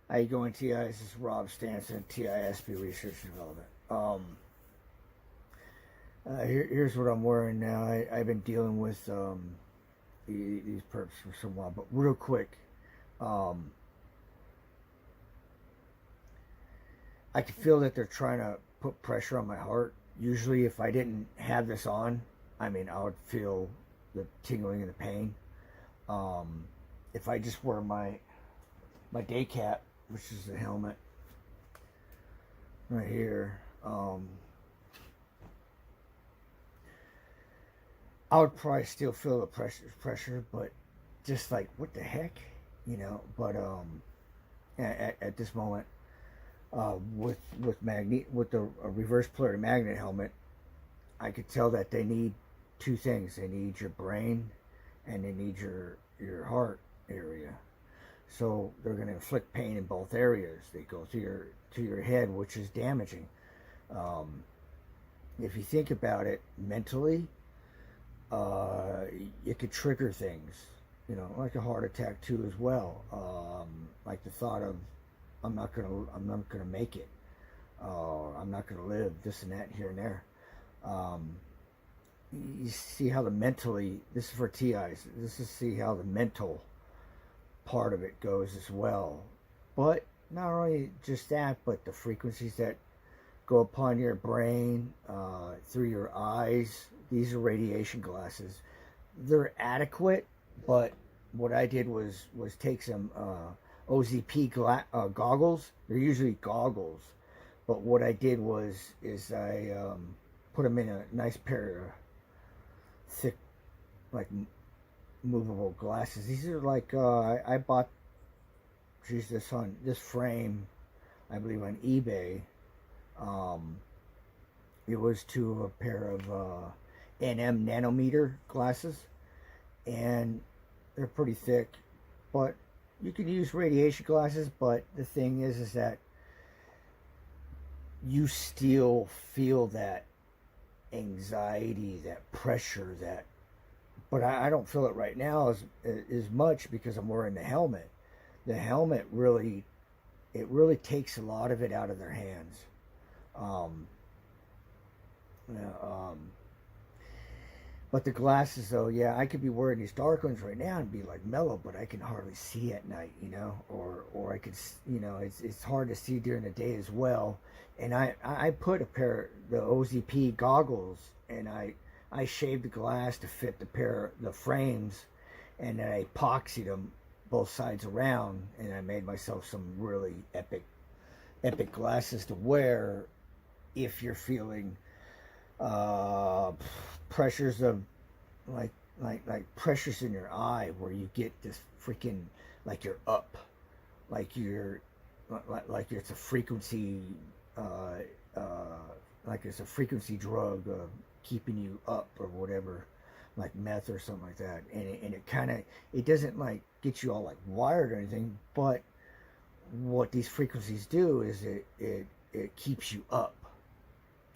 How you going, TIS? This is Rob Stanson, TISP Research and Development. Here's what I'm wearing now. I've been dealing with these perps for some while, but real quick, um, I can feel that they're trying to put pressure on my heart. Usually, if I didn't have this on, I mean, I would feel the tingling and the pain. Um, if I just wear my day cap, which is the helmet right here, I would probably still feel the pressure, but just like what the heck, you know. But at this moment, with the reverse polarity magnet helmet, I could tell that they need two things. They need your brain, and they need your heart area. So they're going to inflict pain in both areas. They go to your head, which is damaging. Um, if you think about it mentally, it could trigger things, you know, like a heart attack too as well. Like the thought of I'm not gonna make it. I'm not gonna live. This and that, here and there. Um, you see how the mentally. This is for TIs. This is see how the mental part of it goes as well. But not only just that, but the frequencies that go upon your brain, through your eyes. These are radiation glasses. They're adequate, but what I did was take some OZP goggles. They're usually goggles, but what I did is I put them in a nice pair of thick, like movable glasses. These are like I bought this frame, I believe on eBay. It was to a pair of NM nanometer glasses, and they're pretty thick. But you can use radiation glasses. But the thing is that you still feel that anxiety, that pressure, that. But I don't feel it right now as much because I'm wearing the helmet. The helmet really takes a lot of it out of their hands. Um, yeah, but the glasses, though, yeah, I could be wearing these dark ones right now and be like mellow, but I can hardly see at night, you know, or I could, you know, it's hard to see during the day as well. And I put a pair of the OZP goggles, and I shaved the glass to fit the frames, and then I epoxied them both sides around, and I made myself some really epic glasses to wear if you're feeling pressures of like pressures in your eye where you get this freaking like you're up, like you're like it's a frequency uh, like it's a frequency drug keeping you up or whatever, like meth or something like that. And it kind of, it doesn't like get you all like wired or anything, but what these frequencies do is it keeps you up,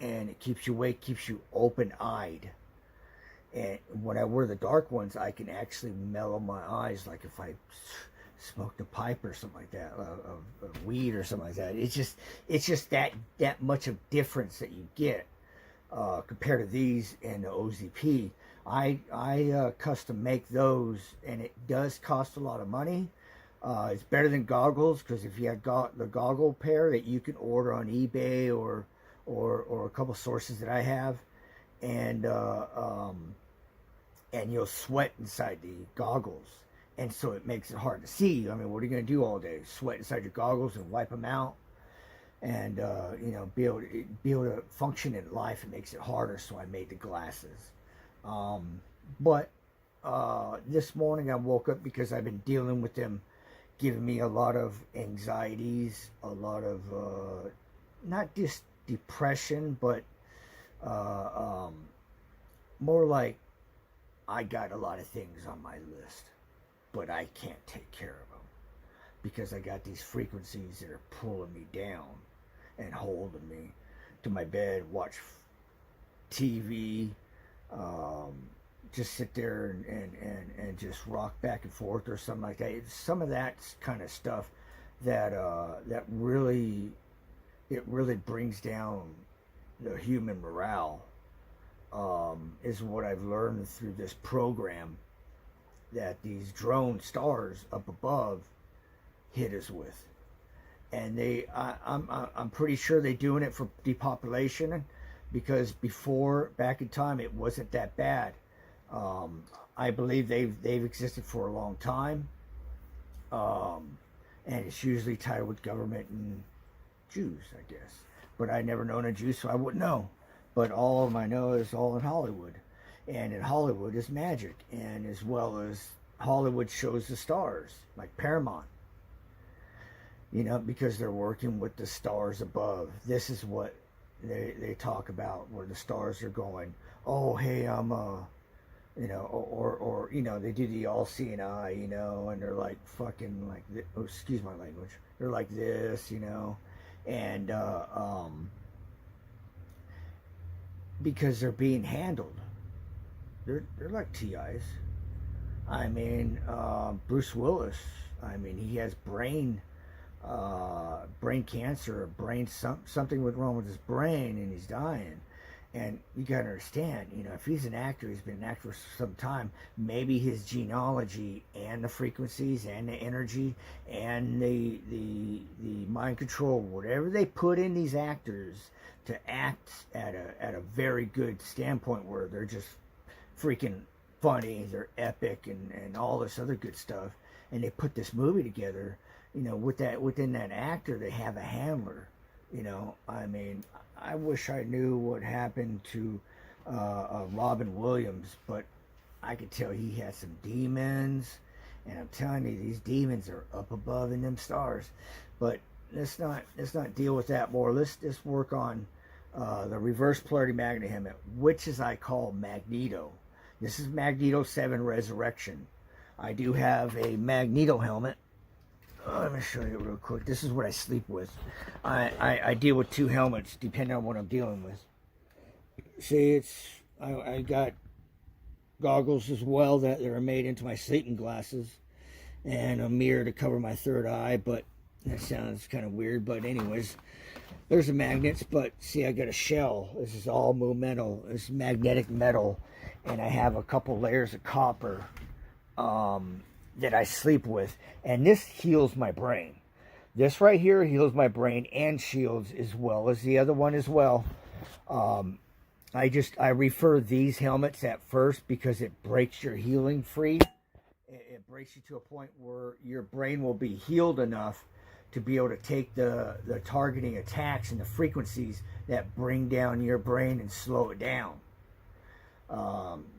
and it keeps you awake, keeps you open-eyed. And when I wear the dark ones, I can actually mellow my eyes, like if I smoked a pipe or something like that, of weed or something like that. It's just that much of difference that you get compared to these and the OZP. I custom make those, and it does cost a lot of money. It's better than goggles, because if you have got the goggle pair that you can order on eBay or a couple sources that I have, and you'll sweat inside the goggles, and so it makes it hard to see. I mean, what are you going to do all day? Sweat inside your goggles and wipe them out, and you know, be able to function in life. It makes it harder, so I made the glasses. But this morning I woke up because I've been dealing with them giving me a lot of anxieties, a lot of not just depression, but more like I got a lot of things on my list, but I can't take care of them because I got these frequencies that are pulling me down and holding me to my bed, watch TV, just sit there and just rock back and forth or something like that. Some of that kind of stuff that really, it really brings down the human morale, is what I've learned through this program that these drone stars up above hit us with. And I'm pretty sure they're doing it for depopulation, because before, back in time, it wasn't that bad. I believe they've existed for a long time, and it's usually tied with government and Jews, I guess. But I never known a Jew, so I wouldn't know. But all of I know is all in Hollywood, and in Hollywood is magic, and as well as Hollywood shows the stars, like Paramount. You know, because they're working with the stars above. This is what they talk about, where the stars are going. Oh, hey, I'm you know, or you know, they do the all-seeing eye, you know, and they're like fucking like, oh, excuse my language. They're like this, you know, and because they're being handled. They're like TIs. I mean, Bruce Willis. I mean, he has brain cancer, something went wrong with his brain, and he's dying. And you gotta understand, you know, if he's an actor, he's been an actor for some time, maybe his genealogy and the frequencies and the energy and the mind control, whatever they put in these actors to act at a very good standpoint, where they're just freaking funny, they're epic, and all this other good stuff, and they put this movie together. You know, within that actor, they have a handler. You know, I mean, I wish I knew what happened to Robin Williams, but I could tell he had some demons, and I'm telling you, these demons are up above in them stars. But let's not deal with that more. Let's just work on the reverse polarity magnet helmet, which is I call Magneto. This is Magneto 7 Resurrection. I do have a Magneto helmet. Let me show you real quick. This is what I sleep with. I deal with 2 helmets depending on what I'm dealing with. See, I got goggles as well that are made into my sleeping glasses, and a mirror to cover my third eye. But that sounds kind of weird. But anyways, there's the magnets. But see, I got a shell. This is all metal. It's magnetic metal, and I have a couple layers of copper. That I sleep with, and this heals my brain. This right here heals my brain and shields, as well as the other one as well. I refer these helmets at first because it breaks your healing free. It breaks you to a point where your brain will be healed enough to be able to take the targeting attacks and the frequencies that bring down your brain and slow it down.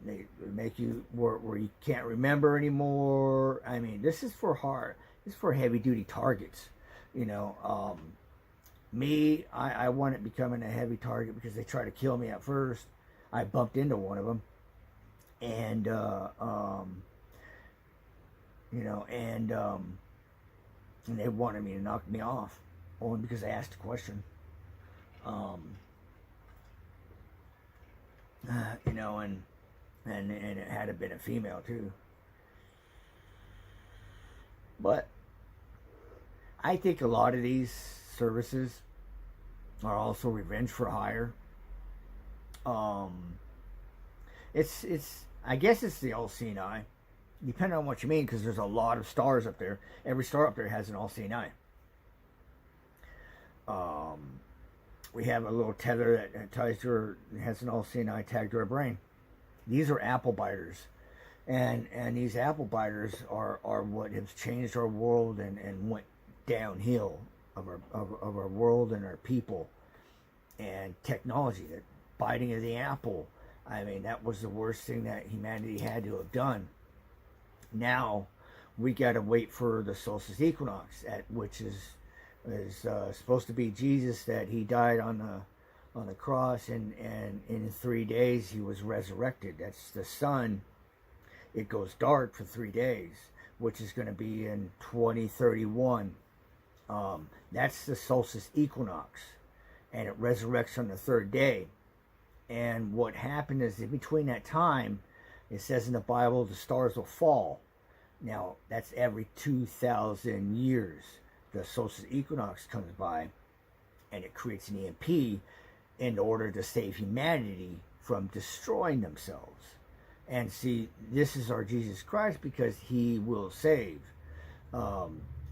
They make you where you can't remember anymore. I mean, this is for heavy duty targets. You know, me, I wanted becoming a heavy target because they tried to kill me at first. I bumped into one of them, and you know, and they wanted me to knock me off only because I asked a question. You know, and it had to been a female too. But I think a lot of these services are also revenge for hire. It's I guess it's the all-seeing eye, depending on what you mean, because there's a lot of stars up there. Every star up there has an all-seeing eye. We have a little tether that ties to her, has an all-seeing eye tagged to her brain. These are apple biters. And these apple biters are what has changed our world and went downhill of our world and our people. And technology, that biting of the apple, I mean, that was the worst thing that humanity had to have done. Now, we got to wait for the solstice equinox, which is supposed to be Jesus, that he died on the cross, and in 3 days he was resurrected. That's the sun. It goes dark for 3 days, which is going to be in 2031. That's the solstice equinox, and it resurrects on the 3rd day. And what happened is, in between that time, it says in the Bible, the stars will fall. Now, that's every 2,000 years. the solstice equinox comes by, and it creates an EMP in order to save humanity from destroying themselves. And see, this is our Jesus Christ, because he will save.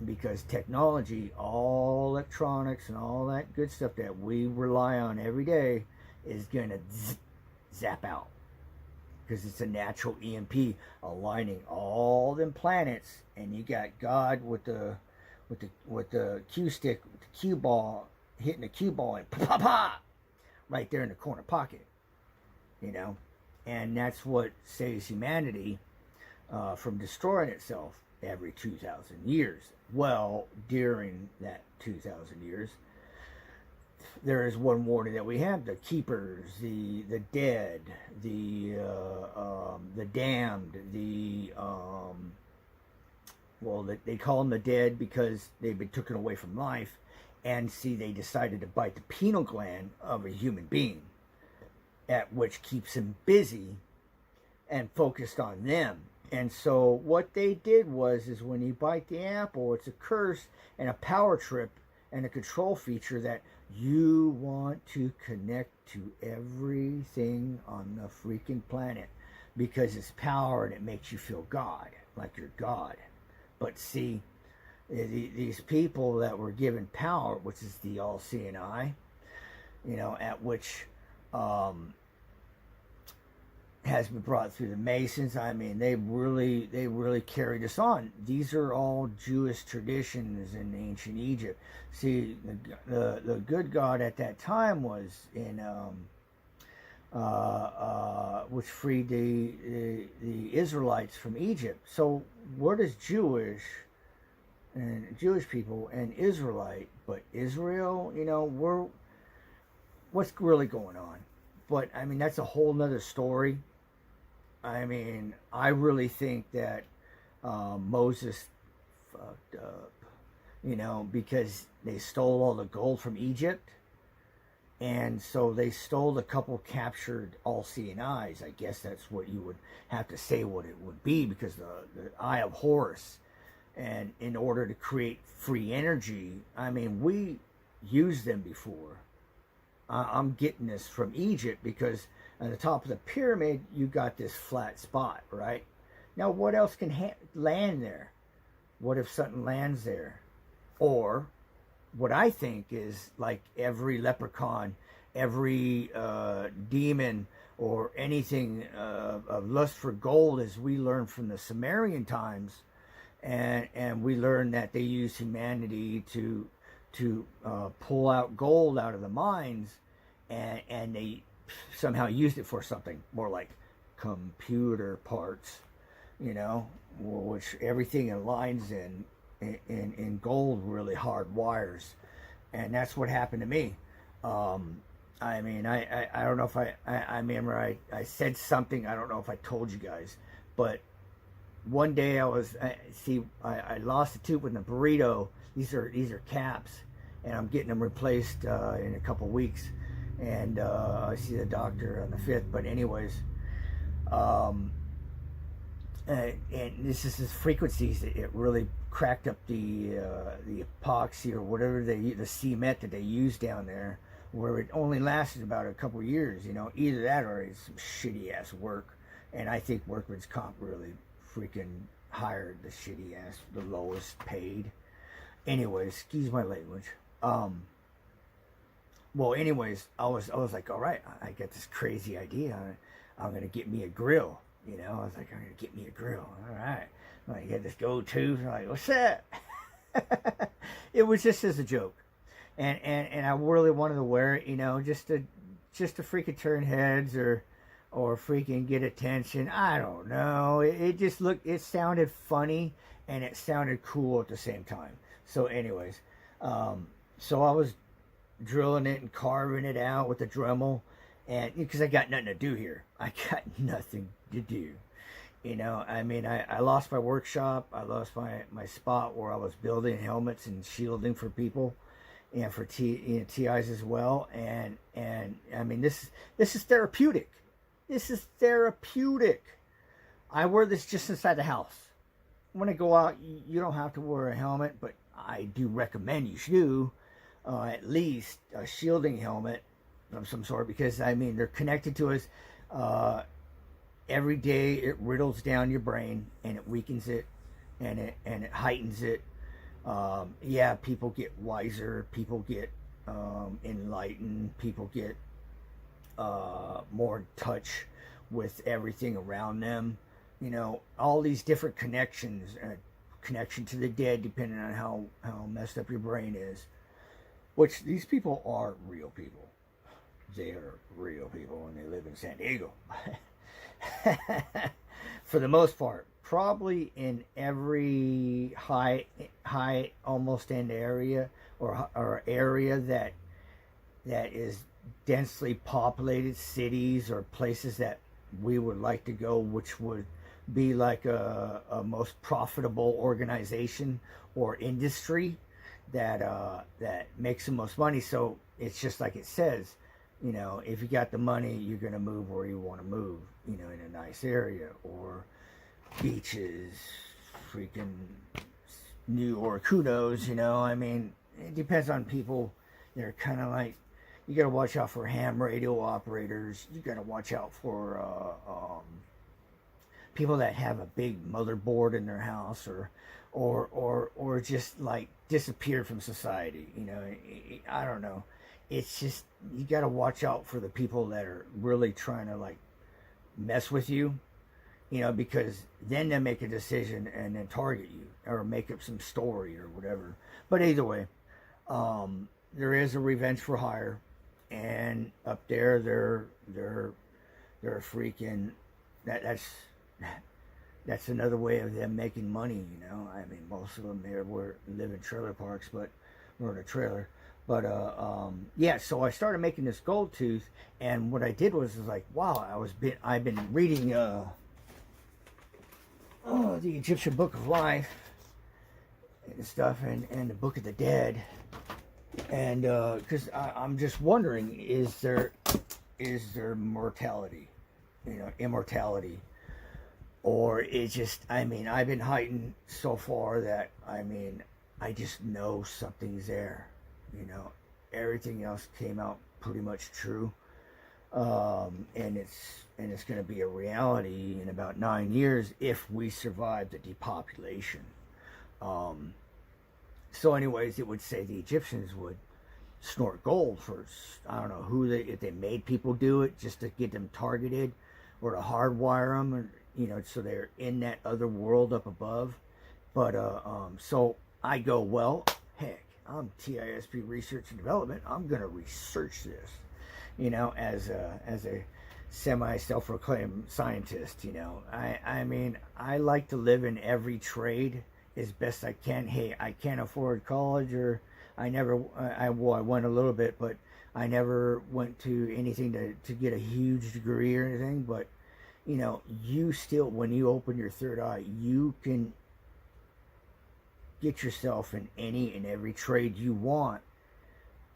Because technology, all electronics and all that good stuff that we rely on every day is going to zap out. Because it's a natural EMP aligning all them planets, and you got God with the cue stick, with the cue ball, hitting the cue ball, and pa pa pa, right there in the corner pocket, you know, and that's what saves humanity from destroying itself every 2,000 years. Well, during that 2,000 years, there is one warning that we have: the keepers, the dead, the damned, well, they call them the dead because they've been taken away from life, and see, they decided to bite the pineal gland of a human being, at which keeps him busy and focused on them. And so what they did is when you bite the apple, it's a curse and a power trip and a control feature that you want to connect to everything on the freaking planet, because it's power and it makes you feel God, like you're God. But see, these people that were given power, which is the all-seeing eye, you know, at which has been brought through the Masons. I mean, they really carried us on. These are all Jewish traditions in ancient Egypt. See, the good God at that time was in which freed the Israelites from Egypt. So what is Jewish people and Israelite, but Israel, you know, what's really going on? But I mean, that's a whole nother story. I mean, I really think that Moses fucked up, you know, because they stole all the gold from Egypt. And so they stole a couple captured all-seeing eyes. I guess that's what you would have to say what it would be, because the Eye of Horus. And in order to create free energy, I mean, we used them before. I'm getting this from Egypt, because on the top of the pyramid, you got this flat spot, right? Now, what else can land there? What if something lands there? Or what I think is, like, every leprechaun, every demon, or anything of lust for gold, as we learned from the Sumerian times, and we learned that they used humanity to pull out gold out of the mines, and they somehow used it for something more like computer parts, you know, which everything aligns in gold, really hard wires. And that's what happened to me. I mean, I don't know if I remember I said something, I don't know if I told you guys, but one day I lost a tooth with a burrito. These are caps, and I'm getting them replaced in a couple weeks, and I see the doctor on the 5th. But anyways, and this is his frequencies. It really cracked up the epoxy or whatever the cement that they use down there, where it only lasted about a couple years. You know, either that or it's some shitty ass work. And I think workman's comp really freaking hired the shitty ass, the lowest paid. Anyways, excuse my language. Well, anyways, I was like, all right, I got this crazy idea. I'm gonna get me a grill. You know, I was like, I'm gonna get me a grill. All right, I get this go-to. I'm like, what's that? It was just as a joke, and I really wanted to wear it. You know, just to freaking turn heads or freaking get attention. I don't know. It sounded funny and it sounded cool at the same time. So anyways, so I was drilling it and carving it out with a Dremel, and because I got nothing to do here. I got nothing to do. You know, I mean, I lost my workshop. I lost my spot where I was building helmets and shielding for people, and for TIs as well. And I mean, this is therapeutic. This is therapeutic. I wear this just inside the house. When I go out, you don't have to wear a helmet, but I do recommend you should do at least a shielding helmet of some sort, because I mean they're connected to us. Uh, every day it riddles down your brain and it weakens it, and it heightens it. Yeah, people get wiser, people get enlightened, people get more in touch with everything around them. You know, all these different connections, connection to the dead, depending on how messed up your brain is. Which these people are real people. They are real people, and they live in San Diego. For the most part, probably in every high almost end area, or area that is densely populated, cities or places that we would like to go, which would be like a most profitable organization or industry that makes the most money. So it's just like it says, you know, if you got the money, you're going to move where you want to move, you know, in a nice area, or beaches, freaking New York, who knows, you know. I mean, it depends on people. They're kind of like, you got to watch out for ham radio operators. You got to watch out for people that have a big motherboard in their house, or just like disappeared from society. You know, I don't know. It's just, you got to watch out for the people that are really trying to like mess with you, you know, because then they make a decision and then target you or make up some story or whatever. But either way, there is a revenge for hire, and up there they're freaking that's another way of them making money, you know. I mean, most of them there live in trailer parks, but we're in a trailer. But yeah, so I started making this gold tooth, and what I did was like, wow, I've been reading the Egyptian Book of Life and stuff, and the Book of the Dead, and because I'm just wondering, is there mortality, you know, immortality, or is just, I mean, I've been heightened so far that, I mean, I just know something's there. You know, everything else came out pretty much true, and it's going to be a reality in about 9 years if we survive the depopulation. So, anyways, it would say the Egyptians would snort gold for, I don't know if they made people do it just to get them targeted, or to hardwire them, or, you know, so they're in that other world up above. But so I go, well, heck, I'm TISP Research and Development. I'm going to research this, you know, as a semi-self-proclaimed scientist, you know. I mean, I like to live in every trade as best I can. Hey, I can't afford college, or I went a little bit, but I never went to anything to get a huge degree or anything. But, you know, you still, when you open your third eye, you can get yourself in any and every trade you want,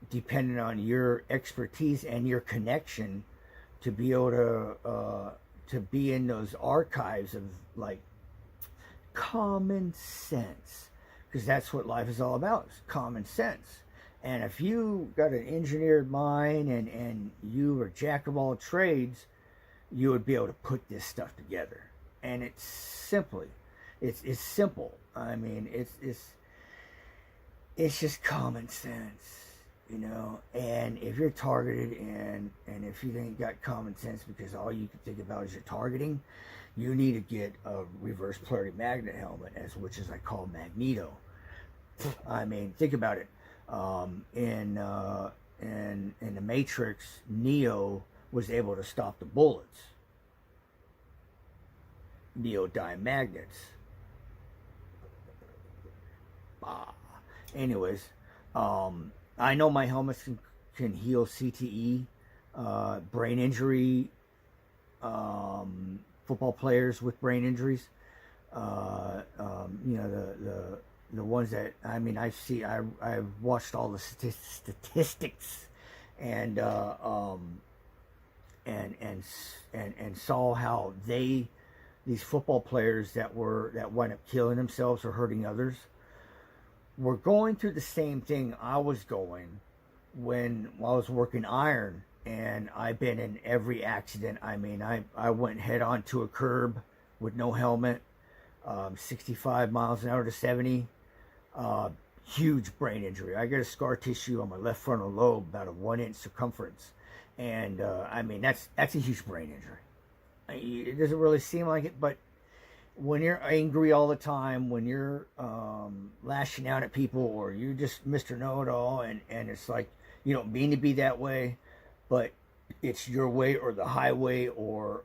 depending on your expertise and your connection, to be able to be in those archives of like common sense, because that's what life is all about, is common sense. And if you got an engineered mind and you are jack of all trades, you would be able to put this stuff together. And it's simple. I mean, it's just common sense, you know. And if you're targeted, and if you ain't got common sense because all you can think about is your targeting, you need to get a reverse polarity magnet helmet, which is I call Magneto. I mean, think about it. In the Matrix, Neo was able to stop the bullets. Neodyne magnets. Anyways, I know my helmets can heal CTE, brain injury, football players with brain injuries. You know, the ones that, I mean, I've watched all the statistics, and saw how these football players that wind up killing themselves or hurting others, we're going through the same thing I was going when I was working iron, and I've been in every accident. I mean, I went head on to a curb with no helmet, 65 miles an hour to 70. Huge brain injury. I got a scar tissue on my left frontal lobe, about a 1 inch circumference, and I mean that's a huge brain injury. It doesn't really seem like it, but when you're angry all the time, when you're lashing out at people, or you're just Mr. Know-It-All, and it's like you don't mean to be that way, but it's your way or the highway, or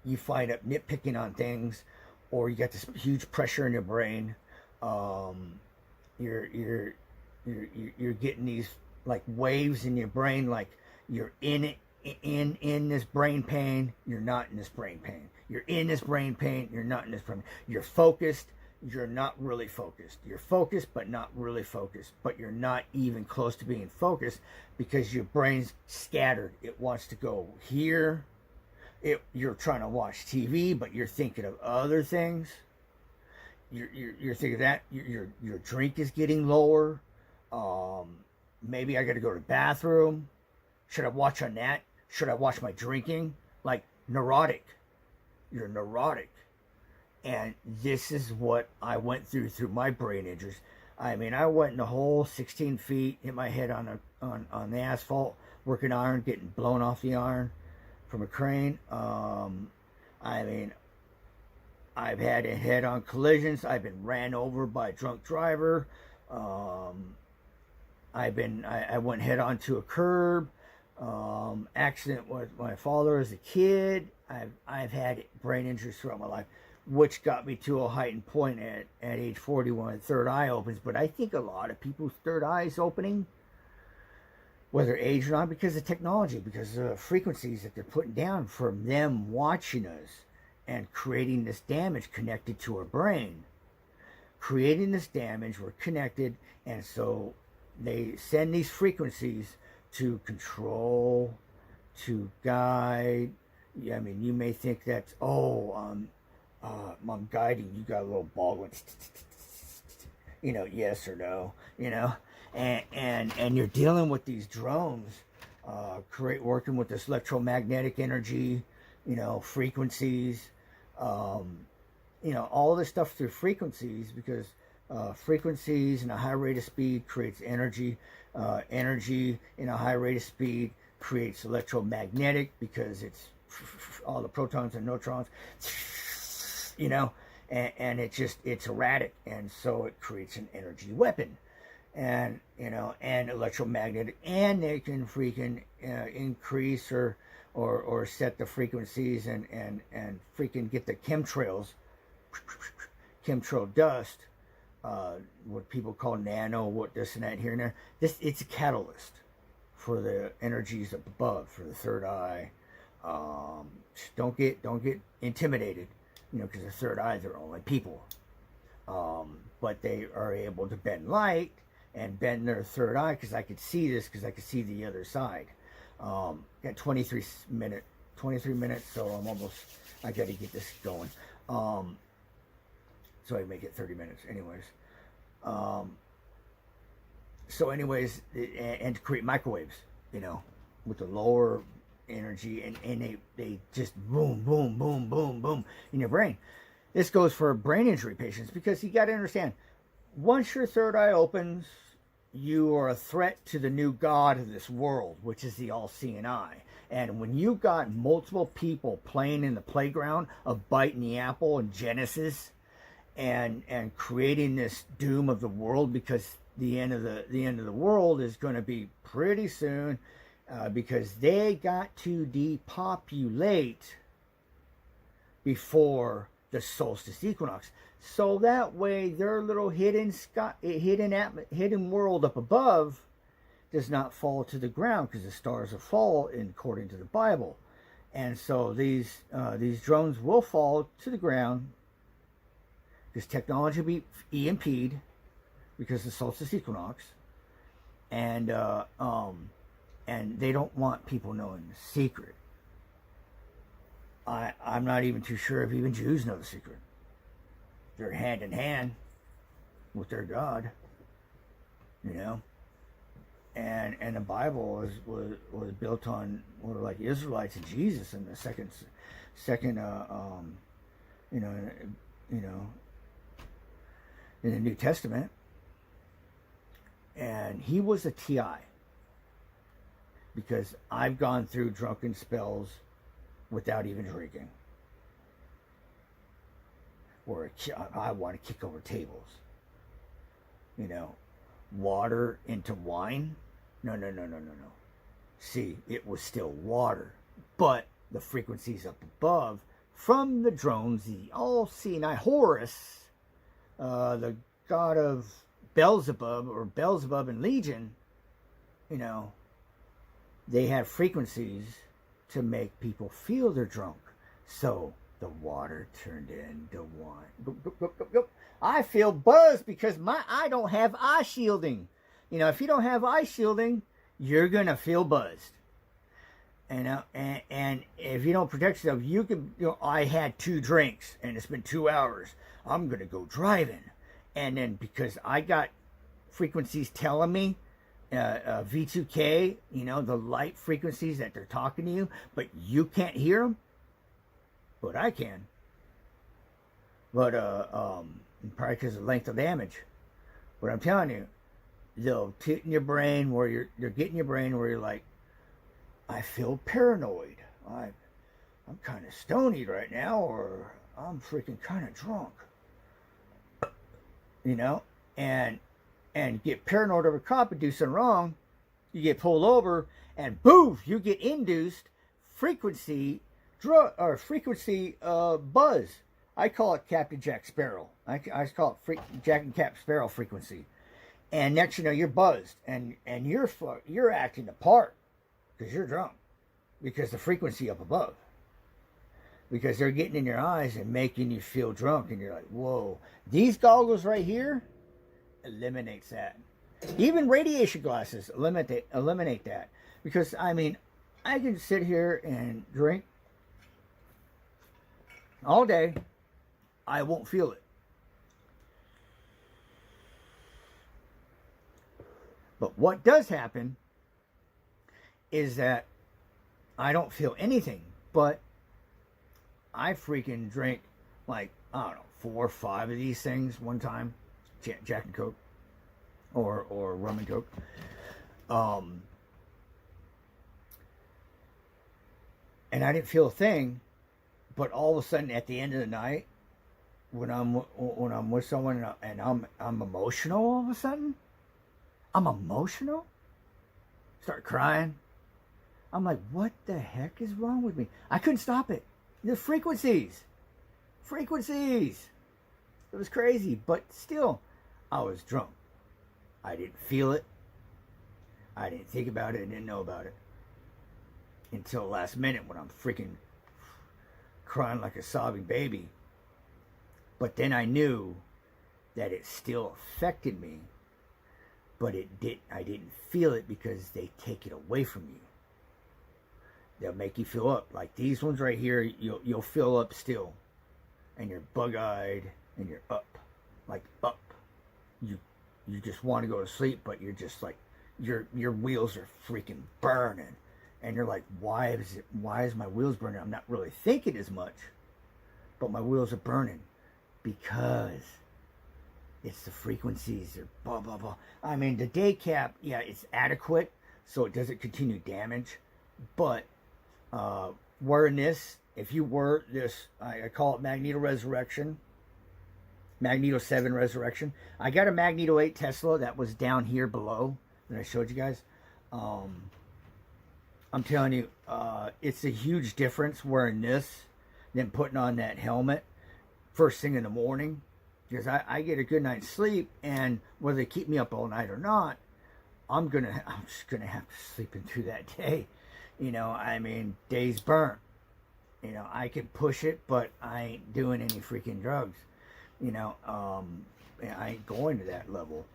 you find up nitpicking on things, or you got this huge pressure in your brain. You're getting these like waves in your brain, like you're in this brain pain, you're not in this brain pain. You're in this brain pain, you're not in this brain pain. You're focused, you're not really focused. You're focused, but not really focused. But you're not even close to being focused because your brain's scattered. It wants to go here. You're trying to watch TV, but you're thinking of other things. You're thinking that your drink is getting lower. Maybe I got to go to the bathroom. Should I watch on that? Should I watch my drinking? Like neurotic. You're neurotic. And this is what I went through my brain injuries. I mean, I went in a hole 16 feet, hit my head on the asphalt, working iron, getting blown off the iron from a crane. I mean, I've had head-on collisions. I've been ran over by a drunk driver. I went head-on to a curb. Accident with my father as a kid. I've had brain injuries throughout my life, which got me to a heightened point at age 40 when the third eye opens. But I think a lot of people's third eye is opening, whether age or not, because of technology, because of the frequencies that they're putting down from them watching us and creating this damage connected to our brain. Creating this damage, we're connected, and so they send these frequencies to control, to guide. I mean, you may think that's, I'm guiding. You got a little ball going, yes or no, and you're dealing with these drones, working with this electromagnetic energy, frequencies, all this stuff through frequencies, because frequencies and a high rate of speed creates energy. Energy in a high rate of speed creates electromagnetic, because it's all the protons and neutrons, and it's erratic, and so it creates an energy weapon, and electromagnetic, and they can freaking increase or set the frequencies and freaking get the chemtrail dust, what people call nano, what this and that here and there. It's a catalyst for the energies up above, for the third eye. Don't get intimidated, because the third eye, they're only people, but they are able to bend light and bend their third eye, because I could see this, because I could see the other side. Got 23 minutes, so I got to get this going. So I make it 30 minutes anyways. And to create microwaves, with the lower energy, and they just boom, boom, boom, boom, boom in your brain. This goes for brain injury patients, because you got to understand, once your third eye opens, you are a threat to the new god of this world, which is the all-seeing eye. And when you got multiple people playing in the playground of biting the apple and Genesis, and creating this doom of the world, because the end of the world is going to be pretty soon, because they got to depopulate before the solstice equinox, so that way their little hidden world up above does not fall to the ground, because the stars will fall according to the Bible. And so these drones will fall to the ground, because technology will be EMP'd because of the solstice equinox, and they don't want people knowing the secret. I'm not even too sure if even Jews know the secret. They're hand in hand. with their God, you know. And the Bible was built on, were like Israelites and Jesus in the second you know you know in the New Testament, and he was a TI, because I've gone through drunken spells without even drinking, where I want to kick over tables, you know. Water into wine? No. See, it was still water, but the frequencies up above from the drones, the all-seeing eye Horus, the god of Beelzebub, or Beelzebub and Legion, you know, they had frequencies to make people feel they're drunk. So the water turned into wine. I feel buzzed because I don't have eye shielding. You know, if you don't have eye shielding, you're gonna feel buzzed. And if you don't protect yourself, you can. You know, I had 2 drinks and it's been 2 hours. I'm gonna go driving, and then because I got frequencies telling me, V2K, you know, the light frequencies that they're talking to you, but you can't hear them, but I can. But probably because of length of damage. But I'm telling you, they'll hit in your brain where you're getting your brain where you're like, I feel paranoid. I'm kind of stonied right now, or I'm freaking kind of drunk. You know, and get paranoid of a cop and do something wrong. You get pulled over, and boom, you get induced frequency buzz. I call it Captain Jack Sparrow. I call it Jack and Cap Sparrow frequency. And next you know, you're buzzed, and you're acting the part because you're drunk, because the frequency up above, because they're getting in your eyes and making you feel drunk, and you're like, whoa. These goggles right here eliminates that. Even radiation glasses eliminate that, because I mean, I can sit here and drink all day. I won't feel it. But what does happen is that I don't feel anything, but I freaking drink like, I don't know, 4 or 5 of these things one time, Jack and Coke, or rum and Coke. And I didn't feel a thing, but all of a sudden at the end of the night, when I'm with someone and I'm emotional, all of a sudden, I'm emotional, start crying. I'm like, what the heck is wrong with me? I couldn't stop it. The frequencies. It was crazy, but still, I was drunk. I didn't feel it. I didn't think about it. I didn't know about it until the last minute when I'm freaking crying like a sobbing baby. But then I knew that it still affected me, but I didn't feel it because they take it away from you. They'll make you feel up. Like these ones right here, you'll feel up still. And you're bug-eyed and you're up. Like up. You just want to go to sleep, but you're just like, your wheels are freaking burning. And you're like, why is my wheels burning? I'm not really thinking as much, but my wheels are burning because it's the frequencies or blah, blah, blah. I mean, the day cap, yeah, it's adequate, so it doesn't continue damage. But wearing this, if you wear this, I call it Magneto Resurrection, Magneto 7 Resurrection. I got a Magneto 8 Tesla that was down here below that I showed you guys. I'm telling you, it's a huge difference wearing this than putting on that helmet first thing in the morning, because I get a good night's sleep, and whether they keep me up all night or not, I'm just gonna have to sleep through that day. You know, I mean, days burnt. You know, I can push it, but I ain't doing any freaking drugs. You know, I ain't going to that level.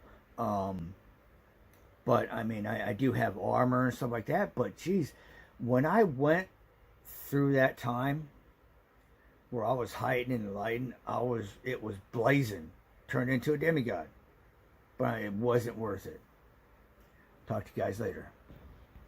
But I mean, I do have armor and stuff like that. But geez, when I went through that time where I was hiding and lighting, it was blazing, turned into a demigod. but it wasn't worth it. Talk to you guys later.